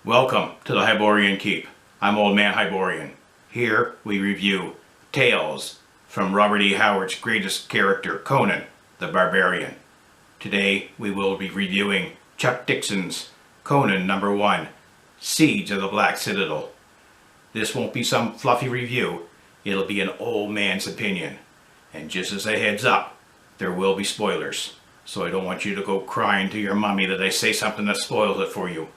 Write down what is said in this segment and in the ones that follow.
Welcome to the Hyborian Keep. I'm Old Man Hyborian. Here we review tales from Robert E. Howard's greatest character, Conan the Barbarian. Today we will be reviewing Chuck Dixon's Conan #1, Siege of the Black Citadel. This won't be some fluffy review, it'll be an old man's opinion. And just as a heads up, there will be spoilers. So I don't want you to go crying to your mommy that I say something that spoils it for you.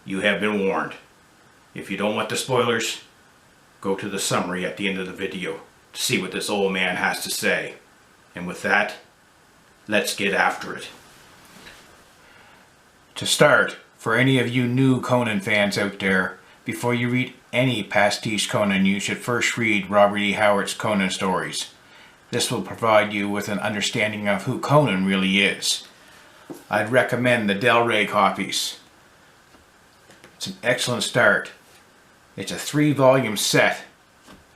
You have been warned. If you don't want the spoilers, go to the summary at the end of the video to see what this old man has to say. And with that, let's get after it. To start, for any of you new Conan fans out there, before you read any pastiche Conan, you should first read Robert E. Howard's Conan stories. This will provide you with an understanding of who Conan really is. I'd recommend the Del Rey copies. It's an excellent start. It's a 3-volume set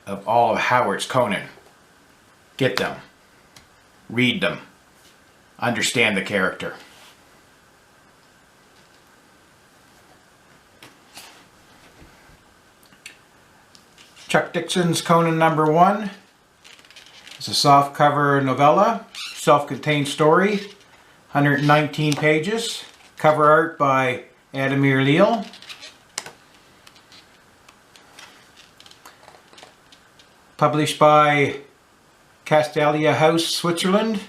of all of Howard's Conan. Get them. Read them. Understand the character. Chuck Dixon's Conan #1. It's a softcover novella, self-contained story, 119 pages. Cover art by Ademir Leal. Published by Castalia House, Switzerland.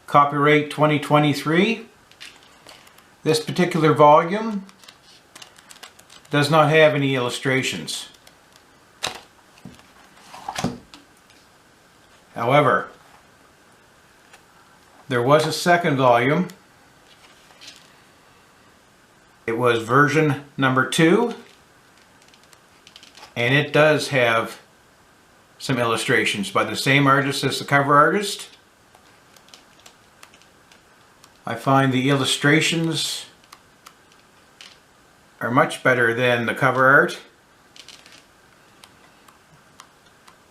Copyright 2023. This particular volume does not have any illustrations. However, there was a second volume. It was version #2, and it does have some illustrations by the same artist as the cover artist. I find the illustrations are much better than the cover art.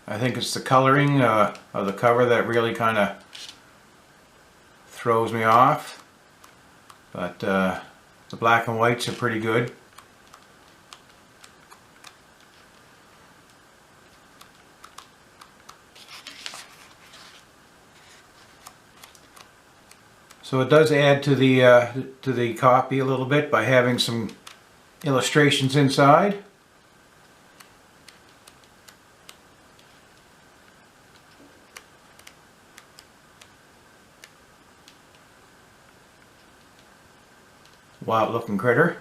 I think it's the coloring of the cover that really kind of throws me off, but the black and whites are pretty good. So it does add to the copy a little bit by having some illustrations inside. Wild looking critter.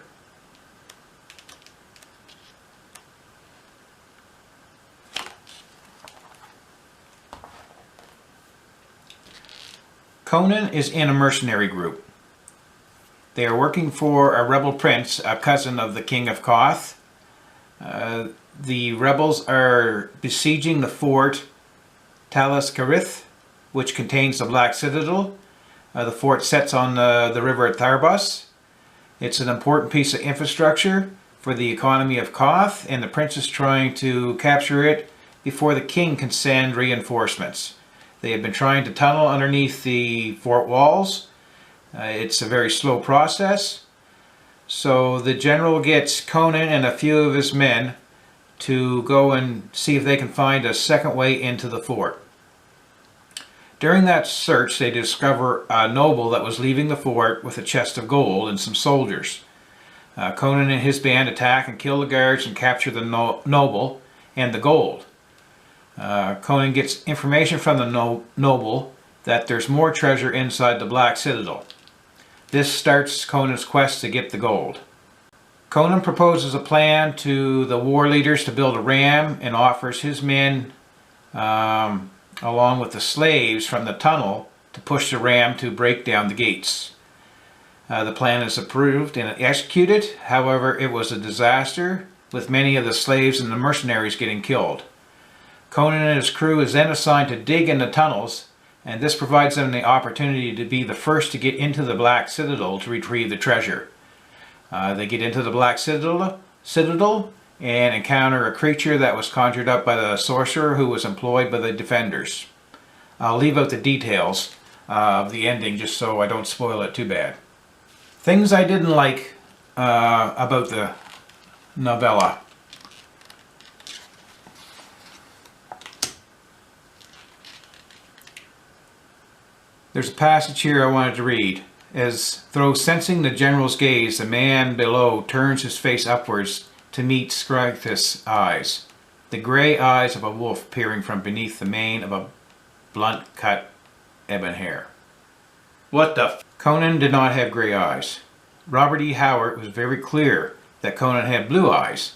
Conan is in a mercenary group. They are working for a rebel prince, a cousin of the king of Koth. The rebels are besieging the fort Taliscarith, which contains the Black Citadel. The fort sits on the river Tharbus. It's an important piece of infrastructure for the economy of Koth, and the prince is trying to capture it before the king can send reinforcements. They have been trying to tunnel underneath the fort walls. It's a very slow process. So the general gets Conan and a few of his men to go and see if they can find a second way into the fort. During that search, they discover a noble that was leaving the fort with a chest of gold and some soldiers. Conan and his band attack and kill the guards and capture the noble and the gold. Conan gets information from the noble that there's more treasure inside the Black Citadel. This starts Conan's quest to get the gold. Conan proposes a plan to the war leaders to build a ram and offers his men along with the slaves from the tunnel to push the ram to break down the gates. The plan is approved and executed. However, it was a disaster, with many of the slaves and the mercenaries getting killed. Conan and his crew is then assigned to dig in the tunnels, and this provides them the opportunity to be the first to get into the Black Citadel to retrieve the treasure. They get into the Black Citadel and encounter a creature that was conjured up by the sorcerer who was employed by the defenders. I'll leave out the details of the ending just so I don't spoil it too bad. Things I didn't like about the novella. There's a passage here I wanted to read. As though sensing the general's gaze, the man below turns his face upwards to meet Scrithus' eyes. The grey eyes of a wolf peering from beneath the mane of a blunt-cut ebon hair. What the f? Conan did not have grey eyes. Robert E. Howard was very clear that Conan had blue eyes,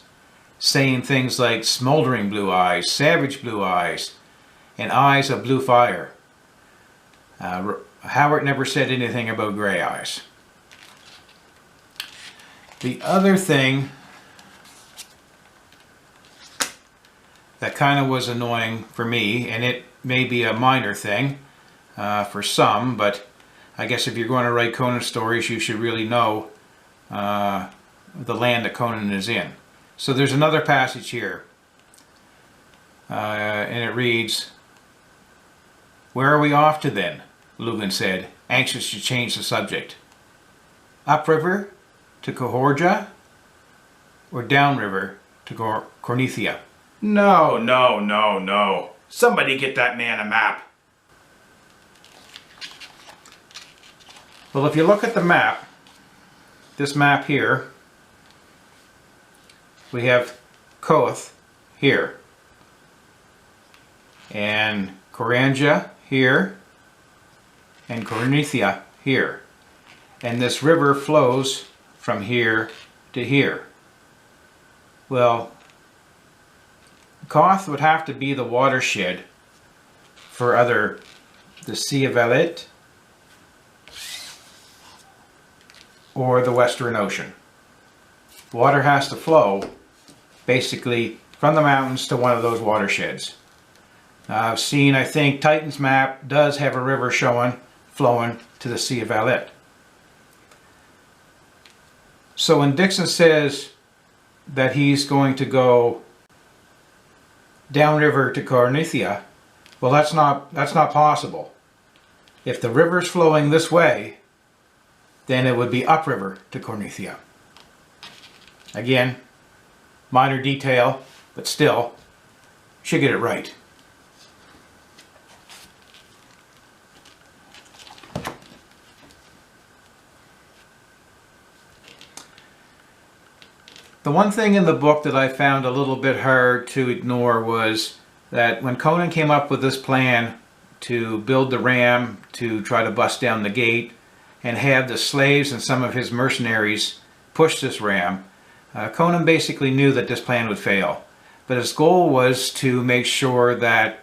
saying things like smoldering blue eyes, savage blue eyes, and eyes of blue fire. Howard never said anything about grey eyes. The other thing that kind of was annoying for me, and it may be a minor thing for some, but I guess if you're going to write Conan stories, you should really know the land that Conan is in. So there's another passage here, and it reads, "Where are we off to then?" Lugan said, anxious to change the subject. "Upriver to Cahorja, or downriver to Cornithia?" No, no, no, no. Somebody get that man a map. Well, if you look at the map, this map here, we have Koth here, and Coranja here, and Cornithia here. And this river flows from here to here. Well, Koth would have to be the watershed for either the Sea of Elit or the Western Ocean. Water has to flow basically from the mountains to one of those watersheds. I've seen, I think Titan's map does have a river flowing to the Sea of Elit. So when Dixon says that he's going to go downriver to Cornithia, well, that's not possible. If the river's flowing this way, then it would be upriver to Cornithia. Again, minor detail, but still, should get it right. The one thing in the book that I found a little bit hard to ignore was that when Conan came up with this plan to build the ram to try to bust down the gate and have the slaves and some of his mercenaries push this ram, Conan basically knew that this plan would fail. But his goal was to make sure that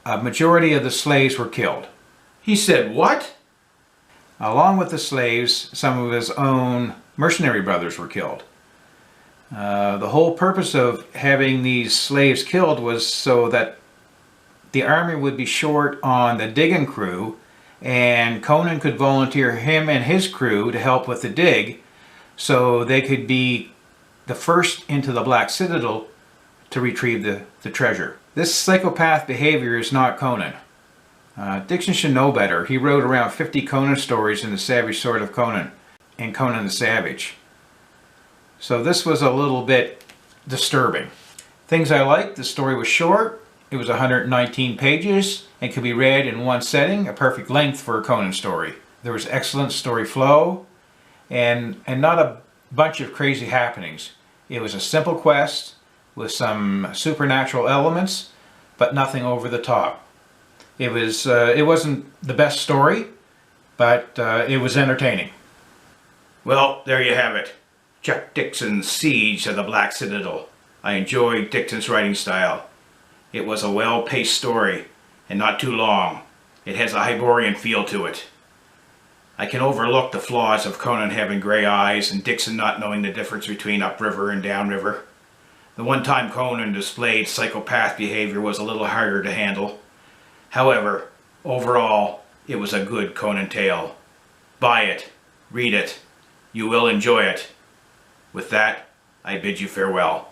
a majority of the slaves were killed. He said what? Along with the slaves, some of his own mercenary brothers were killed. The whole purpose of having these slaves killed was so that the army would be short on the digging crew, and Conan could volunteer him and his crew to help with the dig, so they could be the first into the Black Citadel to retrieve the treasure. This psychopath behavior is not Conan. Dixon should know better. He wrote around 50 Conan stories in The Savage Sword of Conan and Conan the Savage. So this was a little bit disturbing. Things I liked: the story was short, it was 119 pages, and could be read in one setting, a perfect length for a Conan story. There was excellent story flow, and not a bunch of crazy happenings. It was a simple quest with some supernatural elements, but nothing over the top. It wasn't the best story, but it was entertaining. Well, there you have it. Chuck Dixon's Siege of the Black Citadel. I enjoyed Dixon's writing style. It was a well-paced story, and not too long. It has a Hyborian feel to it. I can overlook the flaws of Conan having grey eyes and Dixon not knowing the difference between upriver and downriver. The one time Conan displayed psychopath behavior was a little harder to handle. However, overall, it was a good Conan tale. Buy it. Read it. You will enjoy it. With that, I bid you farewell.